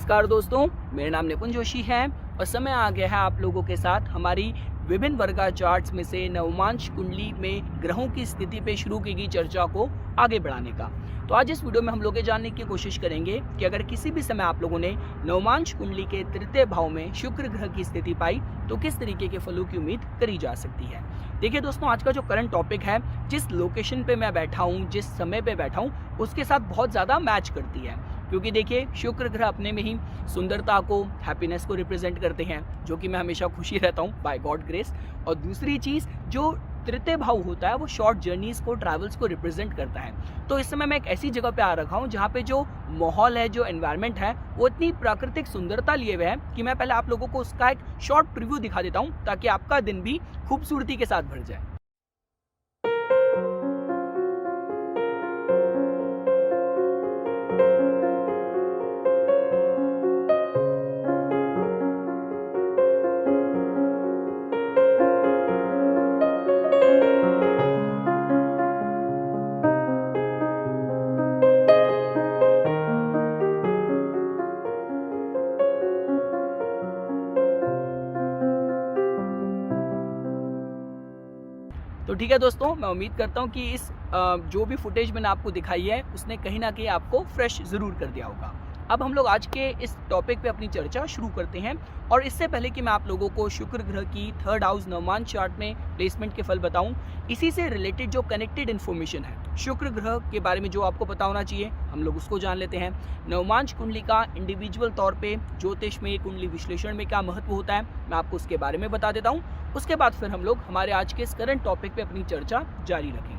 नमस्कार दोस्तों, मेरा नाम निपुन जोशी है और समय आ गया है आप लोगों के साथ हमारी विभिन्न वर्गा चार्ट्स में से नवमांश कुंडली में ग्रहों की स्थिति पे शुरू की गई चर्चा को आगे बढ़ाने का। तो आज इस वीडियो में हम लोग ये जानने की कोशिश करेंगे कि अगर किसी भी समय आप लोगों ने नवमांश कुंडली के तृतीय भाव में शुक्र ग्रह की स्थिति पाई तो किस तरीके के फलों की उम्मीद करी जा सकती है। देखिए दोस्तों, आज का जो करंट टॉपिक है, जिस लोकेशन पे मैं बैठा हूँ, जिस समय पे बैठा हूँ, उसके साथ बहुत ज़्यादा मैच करती है। क्योंकि देखिए, शुक्र ग्रह अपने में ही सुंदरता को, हैप्पीनेस को रिप्रेजेंट करते हैं, जो कि मैं हमेशा खुशी रहता हूँ बाय गॉड ग्रेस। और दूसरी चीज़, जो तृतीय भाव होता है वो शॉर्ट जर्नीज को, ट्रैवल्स को रिप्रेजेंट करता है। तो इस समय मैं एक ऐसी जगह पे आ रखा हूँ जहाँ पे जो माहौल है, जो एनवायरनमेंट है, वो इतनी प्राकृतिक सुंदरता लिए हुए है कि मैं पहले आप लोगों को उसका एक शॉर्ट प्रीव्यू दिखा देता हूँ ताकि आपका दिन भी खूबसूरती के साथ भर जाए। तो ठीक है दोस्तों, मैं उम्मीद करता हूँ कि इस जो भी फुटेज मैंने आपको दिखाई है उसने कहीं ना कहीं आपको फ्रेश ज़रूर कर दिया होगा। अब हम लोग आज के इस टॉपिक पे अपनी चर्चा शुरू करते हैं। और इससे पहले कि मैं आप लोगों को शुक्र ग्रह की थर्ड हाउस नवमांश चार्ट में प्लेसमेंट के फल बताऊं, इसी से रिलेटेड जो कनेक्टेड इन्फॉर्मेशन है शुक्र ग्रह के बारे में जो आपको पता होना चाहिए, हम लोग उसको जान लेते हैं। नवमांश कुंडली का इंडिविजुअल तौर पे ज्योतिष में, कुंडली विश्लेषण में क्या महत्व होता है, मैं आपको उसके बारे में बता देता हूँ। उसके बाद फिर हम लोग हमारे आज के इस करंट टॉपिक पे अपनी चर्चा जारी रखेंगे।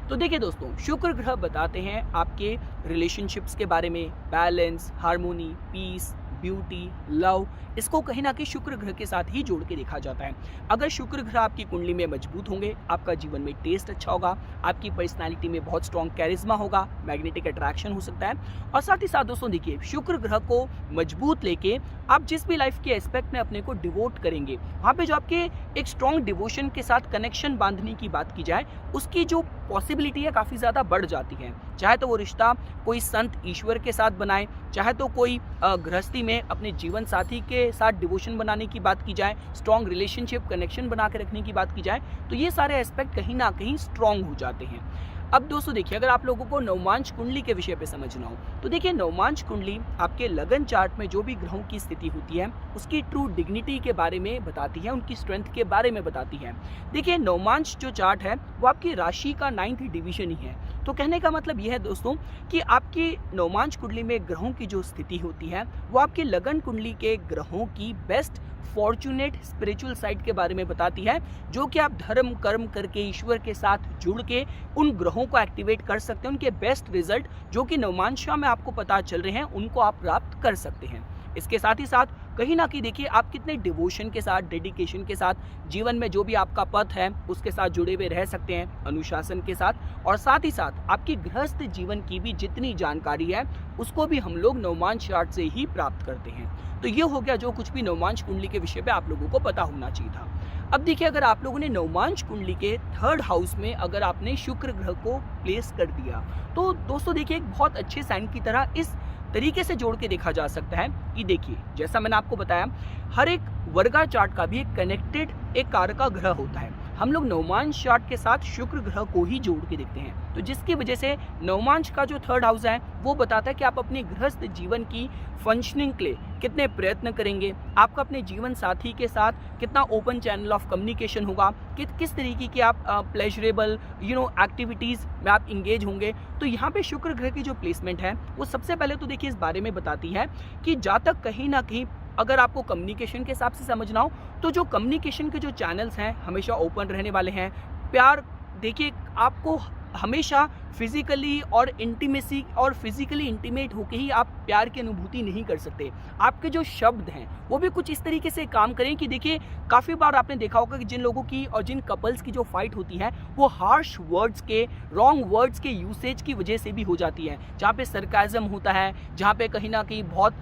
तो देखिए दोस्तों, शुक्र ग्रह बताते हैं आपके रिलेशनशिप्स के बारे में, balance, harmony, peace, beauty, love, इसको कहीं ना कहीं शुक्र ग्रह के साथ ही जोड़ के देखा जाता है। अगर शुक्र ग्रह आपकी कुंडली में मजबूत होंगे, आपका जीवन में टेस्ट अच्छा होगा, आपकी पर्सनालिटी में बहुत स्ट्रॉन्ग कैरिज्मा होगा, मैग्नेटिक अट्रैक्शन हो सकता है। और साथ ही साथ दोस्तों देखिए, शुक्र ग्रह को मजबूत लेके आप जिस भी लाइफ के एस्पेक्ट में अपने को डिवोट करेंगे, वहाँ पे जो आपके एक स्ट्रॉन्ग डिवोशन के साथ कनेक्शन बांधने की बात की जाए, उसकी जो पॉसिबिलिटी है काफ़ी ज़्यादा बढ़ जाती है। चाहे तो वो रिश्ता कोई संत ईश्वर के साथ बनाए, चाहे तो कोई गृहस्थी में अपने जीवन साथी के साथ डिवोशन बनाने की बात की जाए, स्ट्रॉन्ग रिलेशनशिप कनेक्शन बना के रखने की बात की जाए, तो ये सारे एस्पेक्ट कहीं ना कहीं स्ट्रॉन्ग हो जाते हैं। अब दोस्तों देखिए, अगर आप लोगों को नवमांश कुंडली के विषय पे समझना हो तो देखिए, नवमांश कुंडली आपके लगन चार्ट में जो भी ग्रहों की स्थिति होती है उसकी ट्रू डिग्निटी के बारे में बताती है, उनकी स्ट्रेंथ के बारे में बताती है। देखिए, नवमांश जो चार्ट है वो आपकी राशि का 9th डिवीजन ही है। तो कहने का मतलब यह है दोस्तों कि आपकी नवमांश कुंडली में ग्रहों की जो स्थिति होती है वो आपके लगन कुंडली के ग्रहों की बेस्ट फॉर्चुनेट स्पिरिचुअल साइड के बारे में बताती है, जो कि आप धर्म कर्म करके ईश्वर के साथ जुड़ के उन ग्रहों को एक्टिवेट कर सकते हैं। उनके बेस्ट रिजल्ट जो कि नवमांशा में आपको पता चल रहे हैं, उनको आप प्राप्त कर सकते हैं। इसके साथ ही साथ कहीं ना कहीं देखिए, आप कितने डिवोशन के साथ, डेडिकेशन के साथ जीवन में जो भी आपका पथ है उसके साथ जुड़े हुए रह सकते हैं, अनुशासन के साथ। और साथ ही साथ आपकी गृहस्थ जीवन की भी जितनी जानकारी है उसको भी हम लोग नवमांश चार्ट से ही प्राप्त करते हैं। तो ये हो गया जो कुछ भी नवमांश कुंडली के विषय पे आप लोगों को पता होना चाहिए था। अब देखिए, अगर आप लोगों ने नवमांश कुंडली के थर्ड हाउस में अगर आपने शुक्र ग्रह को प्लेस कर दिया तो दोस्तों देखिए, एक बहुत अच्छे साइन की तरह इस तरीके से जोड़ के देखा जा सकता है कि देखिए, जैसा मैंने आपको बताया, हर एक वर्गा चार्ट का भी एक कनेक्टेड एक कारका ग्रह होता है। हम लोग नवमांश चार्ट के साथ शुक्र ग्रह को ही जोड़ के देखते हैं, तो जिसकी वजह से नवमांश का जो थर्ड हाउस है वो बताता है कि आप अपने गृहस्थ जीवन की फंक्शनिंग के लिए कितने प्रयत्न करेंगे, आपका अपने जीवन साथी के साथ कितना ओपन चैनल ऑफ कम्युनिकेशन होगा, किस तरीके की आप प्लेजरेबल एक्टिविटीज़ में आप इंगेज होंगे। तो यहाँ पे शुक्र ग्रह की जो प्लेसमेंट है वो सबसे पहले तो देखिए इस बारे में बताती है कि जहाँ तक कहीं ना कहीं अगर आपको कम्युनिकेशन के हिसाब से समझना हो तो जो कम्युनिकेशन के जो चैनल्स हैं हमेशा ओपन रहने वाले हैं। प्यार देखिए, आपको हमेशा फिजिकली और इंटीमेसी और फिजिकली इंटीमेट होके ही आप प्यार की अनुभूति नहीं कर सकते। आपके जो शब्द हैं वो भी कुछ इस तरीके से काम करें कि देखिए, काफ़ी बार आपने देखा होगा कि जिन लोगों की और जिन कपल्स की जो फाइट होती है वो हार्श वर्ड्स के, रॉन्ग वर्ड्स के यूसेज की वजह से भी हो जाती है, जहाँ पे सरकाज़म होता है, जहाँ पे कहीं ना कहीं बहुत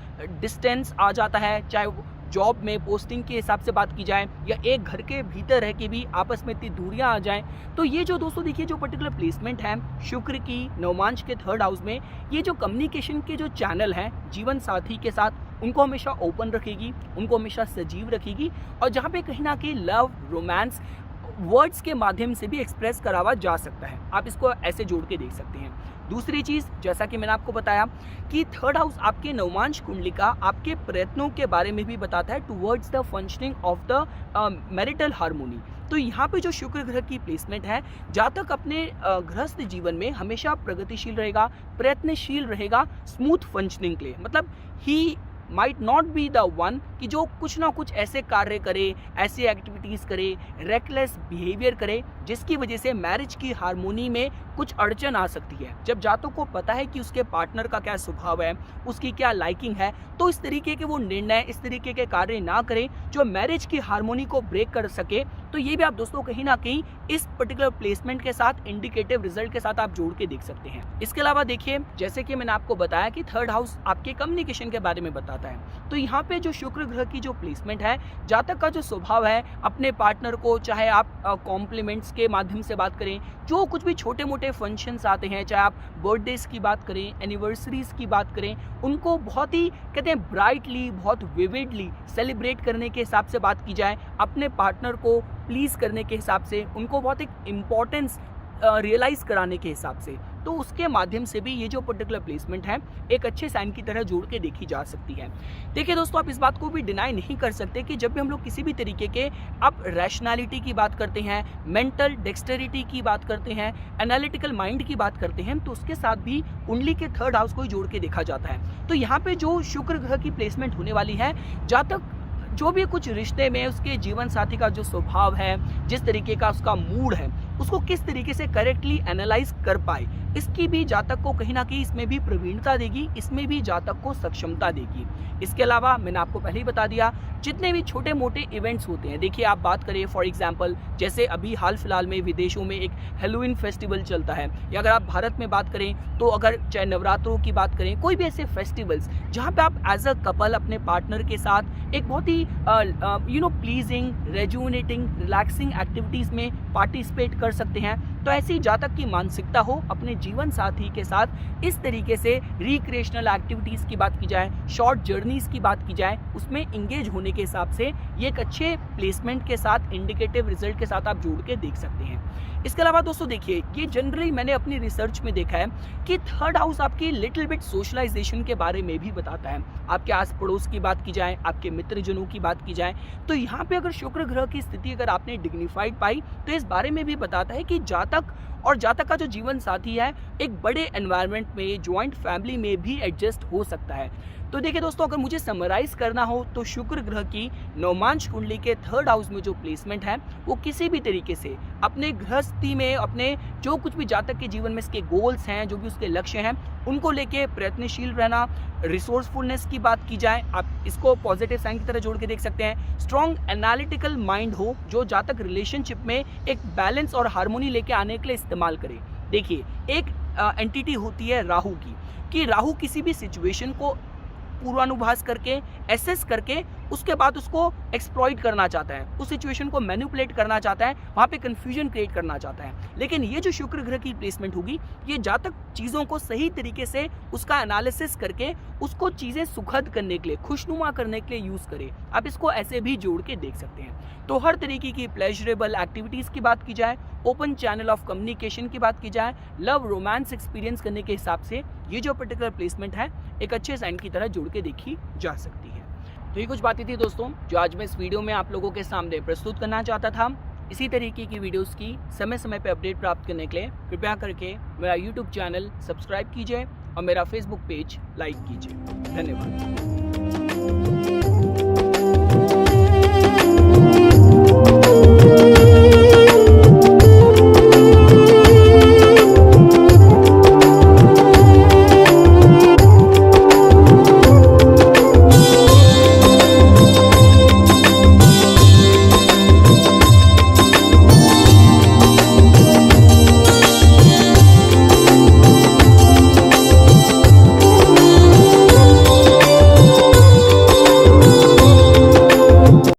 डिस्टेंस आ जाता है, चाहे जॉब में पोस्टिंग के हिसाब से बात की जाए या एक घर के भीतर रह के भी आपस में इतनी दूरियां आ जाएं। तो ये जो दोस्तों देखिए जो पर्टिकुलर प्लेसमेंट है शुक्र की नवमांश के थर्ड हाउस में, ये जो कम्युनिकेशन के जो चैनल हैं जीवन साथी के साथ उनको हमेशा ओपन रखेगी, उनको हमेशा सजीव रखेगी, और जहाँ पे कहीं ना कहीं लव, रोमांस वर्ड्स के माध्यम से भी एक्सप्रेस करावा जा सकता है। आप इसको ऐसे जोड़ के देख सकते हैं। दूसरी चीज़, जैसा कि मैंने आपको बताया कि थर्ड हाउस आपके नवमांश कुंडलिका आपके प्रयत्नों के बारे में भी बताता है towards the functioning of the marital harmony. तो यहाँ पे जो शुक्र ग्रह की प्लेसमेंट है, जातक अपने गृहस्थ जीवन में हमेशा प्रगतिशील रहेगा, प्रयत्नशील रहेगा, स्मूथ फंक्शनिंग के लिए, मतलब he might not be the one कि जो कुछ ना कुछ ऐसे कार्य करे, ऐसी एक्टिविटीज़ करे, रेकलेस बिहेवियर करे जिसकी वजह से मैरिज की हार्मोनी में कुछ अड़चन आ सकती है। जब जातक को पता है कि उसके पार्टनर का क्या स्वभाव है, उसकी क्या लाइकिंग है, तो इस तरीके के वो निर्णय, इस तरीके के कार्य ना करें जो मैरिज की हार्मोनी को ब्रेक कर सके। तो ये भी आप दोस्तों कहीं ना कहीं इस पर्टिकुलर प्लेसमेंट के साथ इंडिकेटिव रिजल्ट के साथ आप जोड़ के देख सकते हैं। इसके अलावा देखिए, जैसे कि मैंने आपको बताया कि थर्ड हाउस आपके कम्युनिकेशन के बारे में बताता है, तो यहाँ पे जो शुक्र ग्रह की जो प्लेसमेंट है, जातक का जो स्वभाव है अपने पार्टनर को, चाहे आप कॉम्प्लीमेंट्स के माध्यम से बात करें, जो कुछ भी छोटे मोटे फंक्शंस आते हैं, चाहे आप बर्थडेज की बात करें, एनिवर्सरीज की बात करें, उनको बहुत ही कहते हैं ब्राइटली, बहुत विविडली सेलिब्रेट करने के हिसाब से बात की जाए, अपने पार्टनर को प्लीज करने के हिसाब से, उनको बहुत एक इम्पोर्टेंस रियलाइज कराने के हिसाब से, तो उसके माध्यम से भी ये जो पर्टिकुलर प्लेसमेंट है एक अच्छे साइन की तरह जोड़ के देखी जा सकती है। देखिए दोस्तों, आप इस बात को भी डिनाई नहीं कर सकते कि जब भी हम लोग किसी भी तरीके के आप रैशनैलिटी की बात करते हैं, मेंटल डेक्सटेरिटी की बात करते हैं, एनालिटिकल माइंड की बात करते हैं, तो उसके साथ भी कुंडली के थर्ड हाउस को ही जोड़ के देखा जाता है। तो यहाँ पे जो शुक्र ग्रह की प्लेसमेंट होने वाली है, जातक जो भी कुछ रिश्ते में उसके जीवन साथी का जो स्वभाव है, जिस तरीके का उसका मूड है, उसको किस तरीके से करेक्टली एनालाइज कर पाए, इसकी भी जातक को कहीं ना कहीं इसमें भी प्रवीणता देगी, इसमें भी जातक को सक्षमता देगी। इसके अलावा मैंने आपको पहले ही बता दिया, जितने भी छोटे मोटे इवेंट्स होते हैं, देखिए आप बात करें फॉर एग्जांपल, जैसे अभी हाल फिलहाल में विदेशों में एक हैलोवीन फेस्टिवल चलता है, या अगर आप भारत में बात करें तो अगर चाहे नवरात्रों की बात करें, कोई भी ऐसे फेस्टिवल्स जहाँ पे आप एज अ कपल अपने पार्टनर के साथ एक बहुत ही प्लीजिंग, रेजुनेटिंग, रिलैक्सिंग एक्टिविटीज़ में पार्टिसिपेट कर सकते हैं। तो ऐसी जातक की मानसिकता हो, अपने जीवन साथी के साथ इस तरीके से रिक्रिएशनल एक्टिविटीज़ की बात की जाए, शॉर्ट जर्नीज़ की बात की जाए, उसमें इंगेज होने के हिसाब से ये एक अच्छे प्लेसमेंट के साथ, इंडिकेटिव रिजल्ट के साथ आप जोड़ के देख सकते हैं। इसके अलावा दोस्तों देखिए, ये जनरली मैंने अपनी रिसर्च में देखा है कि थर्ड हाउस आपकी लिटिल बिट सोशलाइजेशन के बारे में भी बताता है। आपके आस पड़ोस की बात की जाए, आपके मित्रजनों की बात की जाए, तो यहाँ पे अगर शुक्र ग्रह की स्थिति अगर आपने डिग्निफाइड पाई, तो इस बारे में भी बताता है कि जातक और जातक का जो जीवन साथी है एक बड़े एनवायरनमेंट में, ज्वाइंट फैमिली में भी एडजस्ट हो सकता है। तो देखिए दोस्तों, अगर मुझे समराइज करना हो तो शुक्र ग्रह की नवमांश कुंडली के थर्ड हाउस में जो प्लेसमेंट है, वो किसी भी तरीके से अपने गृहस्थी में, अपने जो कुछ भी जातक के जीवन में इसके गोल्स हैं, जो भी उसके लक्ष्य हैं, उनको लेके प्रयत्नशील रहना, रिसोर्सफुलनेस की बात की जाए, आप इसको पॉजिटिव साइन की तरह जोड़ के देख सकते हैं। स्ट्रॉन्ग एनालिटिकल माइंड हो, जो जातक रिलेशनशिप में एक बैलेंस और हार्मोनी लेके आने के लिए इस्तेमाल करे। देखिए, एक एंटिटी होती है राहु की, कि राहु किसी भी सिचुएशन को पूर्वानुभास करके, एसेस करके, उसके बाद उसको एक्सप्लॉइट करना चाहता है, उस सिचुएशन को मैनिपुलेट करना चाहता है, वहाँ पे कंफ्यूजन क्रिएट करना चाहता है। लेकिन ये जो शुक्र ग्रह की प्लेसमेंट होगी, ये जातक चीज़ों को सही तरीके से उसका एनालिसिस करके उसको चीज़ें सुखद करने के लिए, खुशनुमा करने के लिए यूज़ करे। आप इसको ऐसे भी जोड़ के देख सकते हैं। तो हर तरीके की प्लेजरेबल एक्टिविटीज़ की बात की जाए, ओपन चैनल ऑफ कम्युनिकेशन की बात की जाए, लव रोमांस एक्सपीरियंस करने के हिसाब से ये जो पर्टिकुलर प्लेसमेंट है एक अच्छे साइन की तरह जोड़ के देखी जा सकती है। तो ये कुछ बातें थी दोस्तों, जो आज मैं इस वीडियो में आप लोगों के सामने प्रस्तुत करना चाहता था। इसी तरीके की वीडियोस की समय समय पर अपडेट प्राप्त करने के लिए कृपया करके मेरा यूट्यूब चैनल सब्सक्राइब कीजिए और मेरा फेसबुक पेज लाइक कीजिए। धन्यवाद।